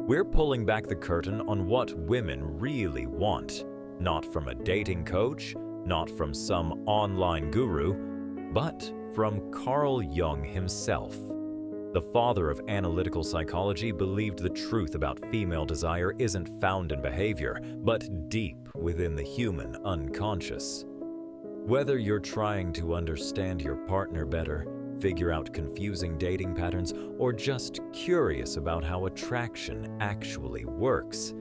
We're pulling back the curtain on what women really want, not from a dating coach, not from some online guru, but from Carl Jung himself. The father of analytical psychology believed the truth about female desire isn't found in behavior, but deep within the human unconscious. Whether you're trying to understand your partner better, figure out confusing dating patterns, or just curious about how attraction actually works,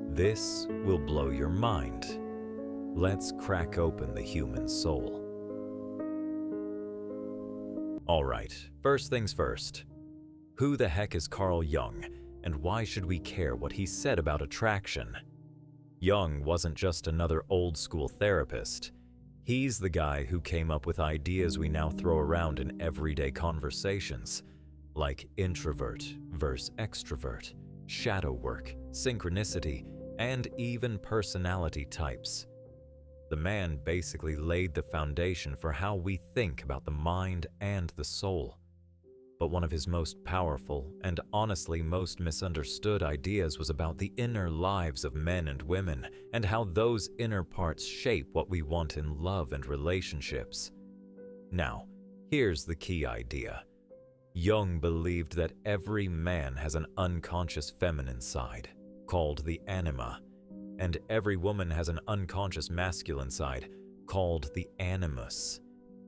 this will blow your mind. Let's crack open the human soul. Alright, first things first. Who the heck is Carl Jung, and why should we care what he said about attraction? Jung wasn't just another old-school therapist. He's the guy who came up with ideas we now throw around in everyday conversations, like introvert versus extrovert, shadow work, synchronicity, and even personality types. The man basically laid the foundation for how we think about the mind and the soul. But one of his most powerful and honestly most misunderstood ideas was about the inner lives of men and women and how those inner parts shape what we want in love and relationships. Now, here's the key idea. Jung believed that every man has an unconscious feminine side, called the anima, and every woman has an unconscious masculine side, called the animus.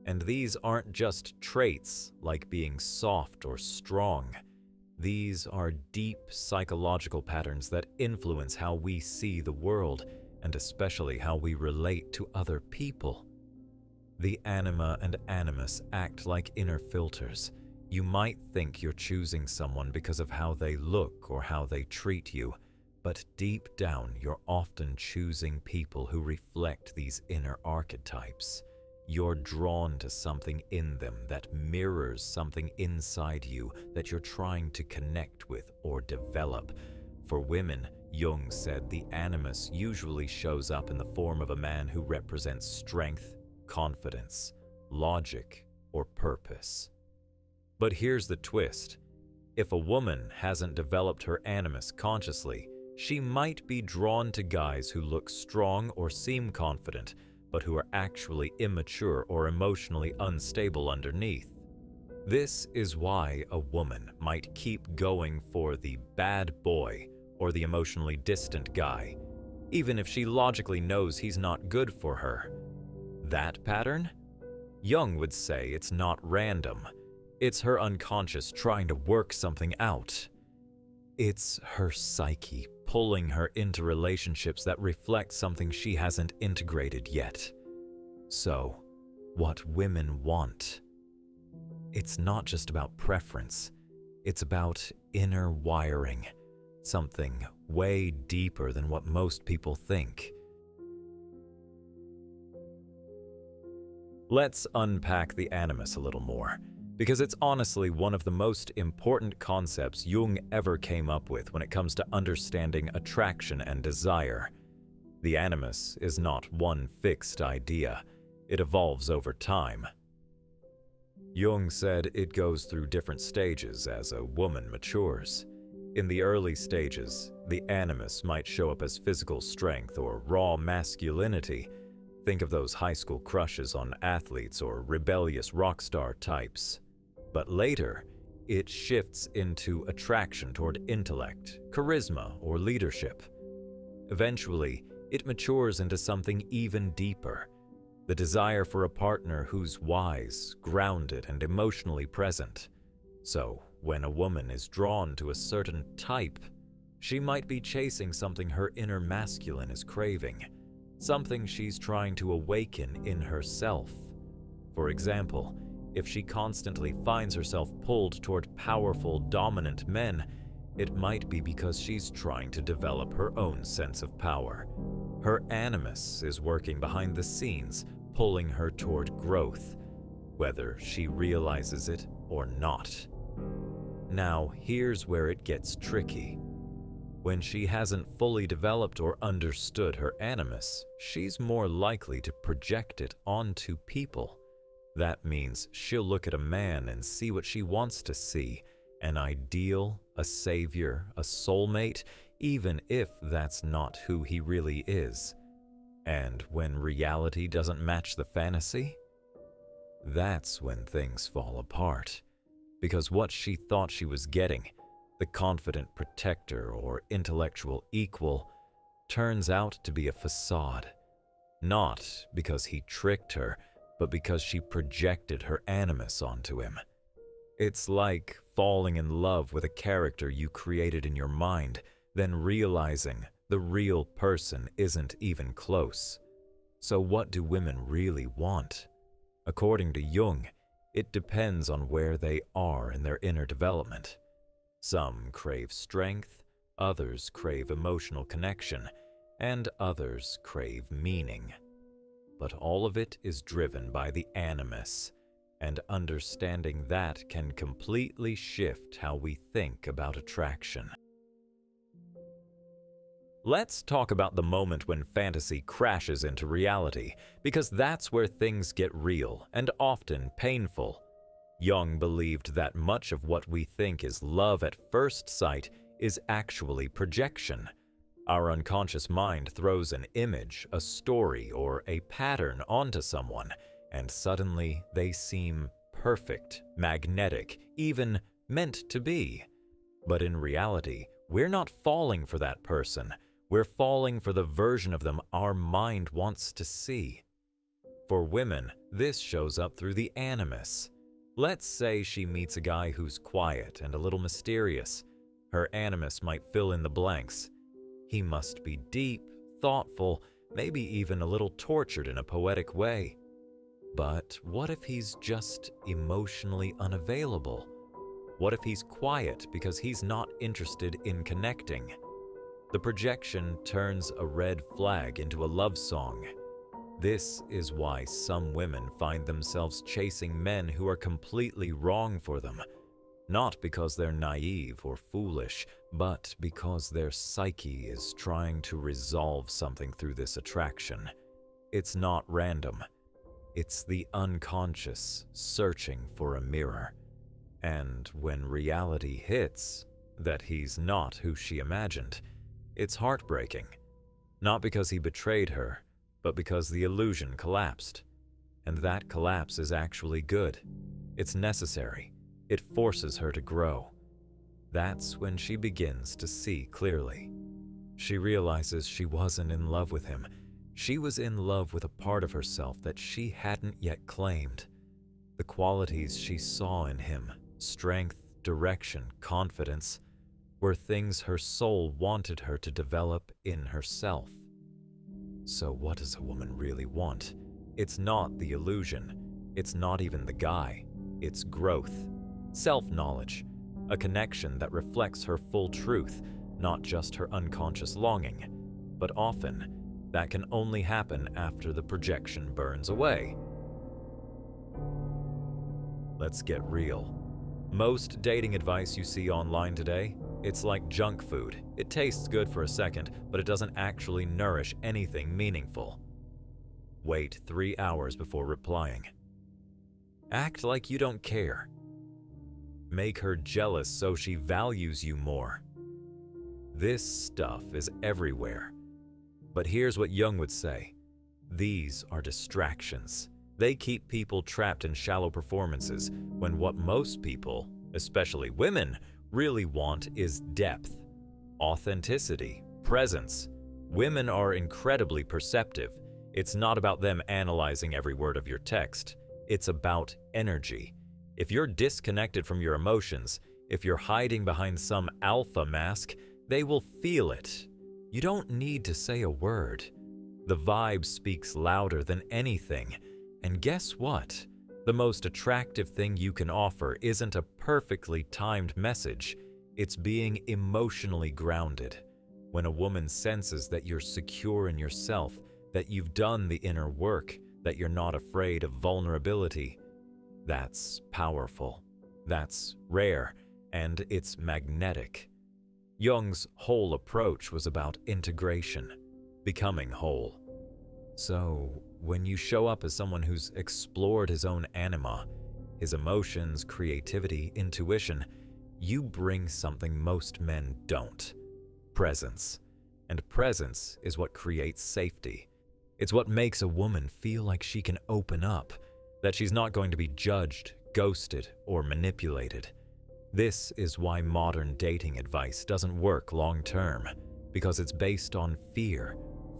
And these aren't just traits like being soft or strong. These are deep psychological patterns that influence how we see the world and especially how we relate to other people. The anima and animus act like inner filters. You might think you're choosing someone because of how they look or how they treat you, but deep down you're often choosing people who reflect these inner archetypes. You're drawn to something in them that mirrors something inside you that you're trying to connect with or develop. For women, Jung said the animus usually shows up in the form of a man who represents strength, confidence, logic, or purpose. But here's the twist. If a woman hasn't developed her animus consciously, she might be drawn to guys who look strong or seem confident, but who are actually immature or emotionally unstable underneath. This is why a woman might keep going for the bad boy or the emotionally distant guy, even if she logically knows he's not good for her. That pattern? Jung would say it's not random. It's her unconscious trying to work something out. It's her psyche pulling her into relationships that reflect something she hasn't integrated yet. So, what women want? It's not just about preference. It's about inner wiring, something way deeper than what most people think. Let's unpack the animus a little more, because it's honestly one of the most important concepts Jung ever came up with when it comes to understanding attraction and desire. The animus is not one fixed idea. It evolves over time. Jung said it goes through different stages as a woman matures. In the early stages, the animus might show up as physical strength or raw masculinity. Think of those high school crushes on athletes or rebellious rock star types. But later, it shifts into attraction toward intellect, charisma, or leadership. Eventually, it matures into something even deeper, the desire for a partner who's wise, grounded, and emotionally present. So, when a woman is drawn to a certain type, she might be chasing something her inner masculine is craving, something she's trying to awaken in herself. For example, if she constantly finds herself pulled toward powerful, dominant men, it might be because she's trying to develop her own sense of power. Her animus is working behind the scenes, pulling her toward growth, whether she realizes it or not. Now, here's where it gets tricky. When she hasn't fully developed or understood her animus, she's more likely to project it onto people. That means she'll look at a man and see what she wants to see, an ideal, a savior, a soulmate, even if that's not who he really is. And when reality doesn't match the fantasy, that's when things fall apart. Because what she thought she was getting, the confident protector or intellectual equal, turns out to be a facade. Not because he tricked her, but because she projected her animus onto him. It's like falling in love with a character you created in your mind, then realizing the real person isn't even close. So what do women really want? According to Jung, it depends on where they are in their inner development. Some crave strength, others crave emotional connection, and others crave meaning. But all of it is driven by the animus, and understanding that can completely shift how we think about attraction. Let's talk about the moment when fantasy crashes into reality, because that's where things get real and often painful. Jung believed that much of what we think is love at first sight is actually projection. Our unconscious mind throws an image, a story, or a pattern onto someone, and suddenly they seem perfect, magnetic, even meant to be. But in reality, we're not falling for that person. We're falling for the version of them our mind wants to see. For women, this shows up through the animus. Let's say she meets a guy who's quiet and a little mysterious. Her animus might fill in the blanks. He must be deep, thoughtful, maybe even a little tortured in a poetic way. But what if he's just emotionally unavailable? What if he's quiet because he's not interested in connecting? The projection turns a red flag into a love song. This is why some women find themselves chasing men who are completely wrong for them. Not because they're naive or foolish, but because their psyche is trying to resolve something through this attraction. It's not random. It's the unconscious searching for a mirror. And when reality hits, that he's not who she imagined, it's heartbreaking. Not because he betrayed her, but because the illusion collapsed. And that collapse is actually good. It's necessary. It forces her to grow. That's when she begins to see clearly. She realizes she wasn't in love with him. She was in love with a part of herself that she hadn't yet claimed. The qualities she saw in him, strength, direction, confidence, were things her soul wanted her to develop in herself. So what does a woman really want? It's not the illusion. It's not even the guy. It's growth, self-knowledge, a connection that reflects her full truth, not just her unconscious longing. But often, that can only happen after the projection burns away. Let's get real. Most dating advice you see online today, it's like junk food. It tastes good for a second, but it doesn't actually nourish anything meaningful. Wait 3 hours before replying. Act like you don't care. Make her jealous so she values you more. This stuff is everywhere. But here's what Jung would say. These are distractions. They keep people trapped in shallow performances when what most people, especially women, really want is depth, authenticity, presence. Women are incredibly perceptive. It's not about them analyzing every word of your text. It's about energy. If you're disconnected from your emotions, if you're hiding behind some alpha mask, they will feel it. You don't need to say a word. The vibe speaks louder than anything. And guess what? The most attractive thing you can offer isn't a perfectly timed message. It's being emotionally grounded. When a woman senses that you're secure in yourself, that you've done the inner work, that you're not afraid of vulnerability, that's powerful. That's rare, and it's magnetic. Jung's whole approach was about integration, becoming whole. So, when you show up as someone who's explored his own anima, his emotions, creativity, intuition, you bring something most men don't: presence. And presence is what creates safety. It's what makes a woman feel like she can open up, that she's not going to be judged, ghosted, or manipulated. This is why modern dating advice doesn't work long term, because it's based on fear.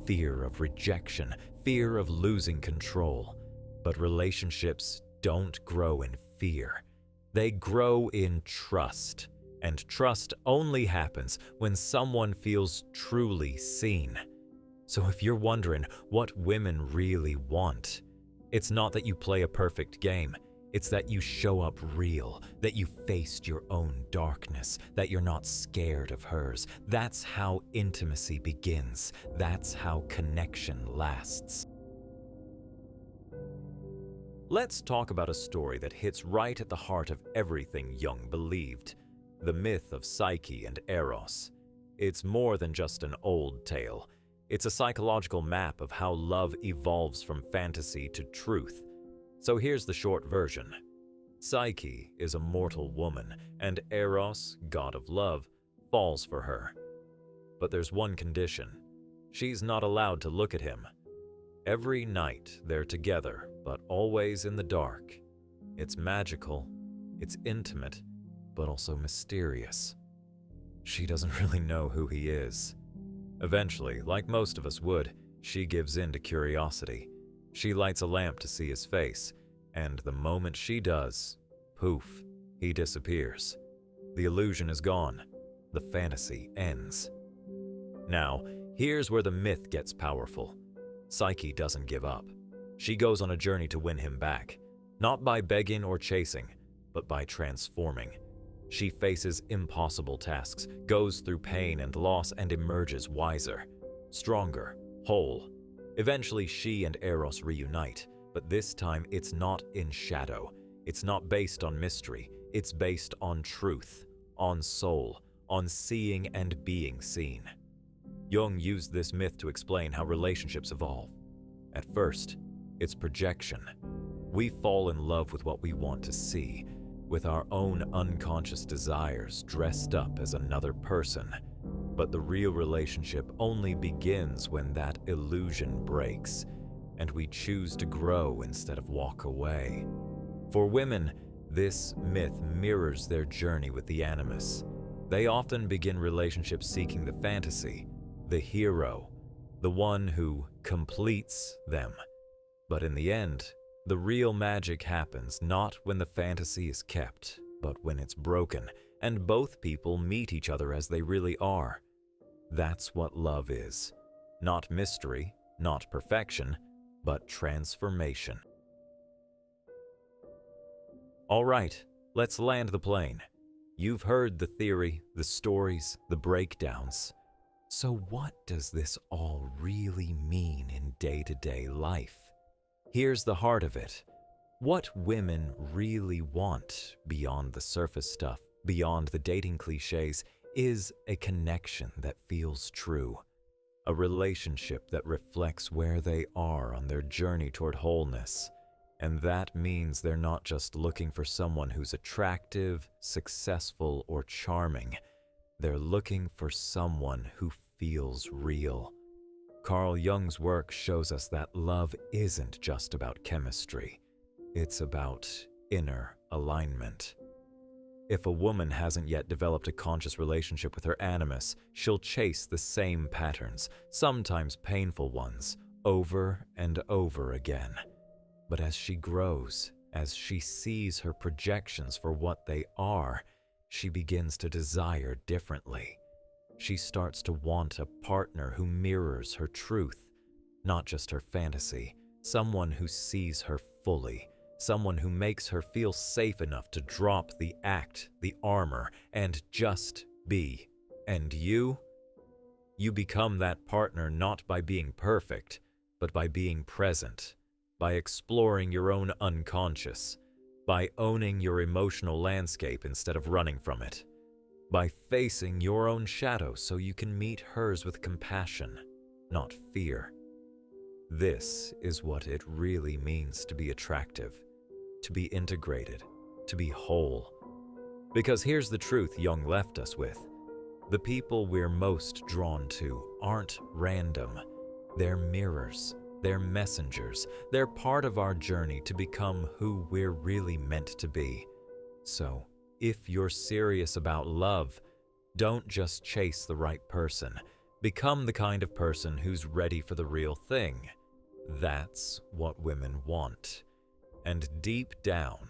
Fear of rejection, fear of losing control. But relationships don't grow in fear. They grow in trust. And trust only happens when someone feels truly seen. So if you're wondering what women really want, it's not that you play a perfect game. It's that you show up real, that you faced your own darkness, that you're not scared of hers. That's how intimacy begins. That's how connection lasts. Let's talk about a story that hits right at the heart of everything Jung believed: the myth of Psyche and Eros. It's more than just an old tale. It's a psychological map of how love evolves from fantasy to truth. So here's the short version. Psyche is a mortal woman, and Eros, god of love, falls for her. But there's one condition. She's not allowed to look at him. Every night they're together, but always in the dark. It's magical, it's intimate, but also mysterious. She doesn't really know who he is. Eventually, like most of us would, she gives in to curiosity. She lights a lamp to see his face, and the moment she does, poof, he disappears. The illusion is gone. The fantasy ends. Now, here's where the myth gets powerful. Psyche doesn't give up. She goes on a journey to win him back, not by begging or chasing, but by transforming. She faces impossible tasks, goes through pain and loss, and emerges wiser, stronger, whole. Eventually, she and Eros reunite, but this time it's not in shadow. It's not based on mystery. It's based on truth, on soul, on seeing and being seen. Jung used this myth to explain how relationships evolve. At first, it's projection. We fall in love with what we want to see, with our own unconscious desires dressed up as another person. But the real relationship only begins when that illusion breaks, and we choose to grow instead of walk away. For women, this myth mirrors their journey with the Animus. They often begin relationships seeking the fantasy, the hero, the one who completes them. But in the end, the real magic happens not when the fantasy is kept, but when it's broken, and both people meet each other as they really are. That's what love is. Not mystery, not perfection, but transformation. All right, let's land the plane. You've heard the theory, the stories, the breakdowns. So what does this all really mean in day-to-day life? Here's the heart of it. What women really want, beyond the surface stuff, beyond the dating cliches, is a connection that feels true. A relationship that reflects where they are on their journey toward wholeness. And that means they're not just looking for someone who's attractive, successful, or charming. They're looking for someone who feels real. Carl Jung's work shows us that love isn't just about chemistry. It's about inner alignment. If a woman hasn't yet developed a conscious relationship with her animus, she'll chase the same patterns, sometimes painful ones, over and over again. But as she grows, as she sees her projections for what they are, she begins to desire differently. She starts to want a partner who mirrors her truth, not just her fantasy, someone who sees her fully, someone who makes her feel safe enough to drop the act, the armor, and just be. And you become that partner not by being perfect, but by being present, by exploring your own unconscious, by owning your emotional landscape instead of running from it, by facing your own shadow so you can meet hers with compassion, not fear. This is what it really means to be attractive, to be integrated, to be whole. Because here's the truth Jung left us with. The people we're most drawn to aren't random. They're mirrors. They're messengers. They're part of our journey to become who we're really meant to be. So, if you're serious about love, don't just chase the right person. Become the kind of person who's ready for the real thing. That's what women want. And deep down,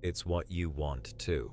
it's what you want too.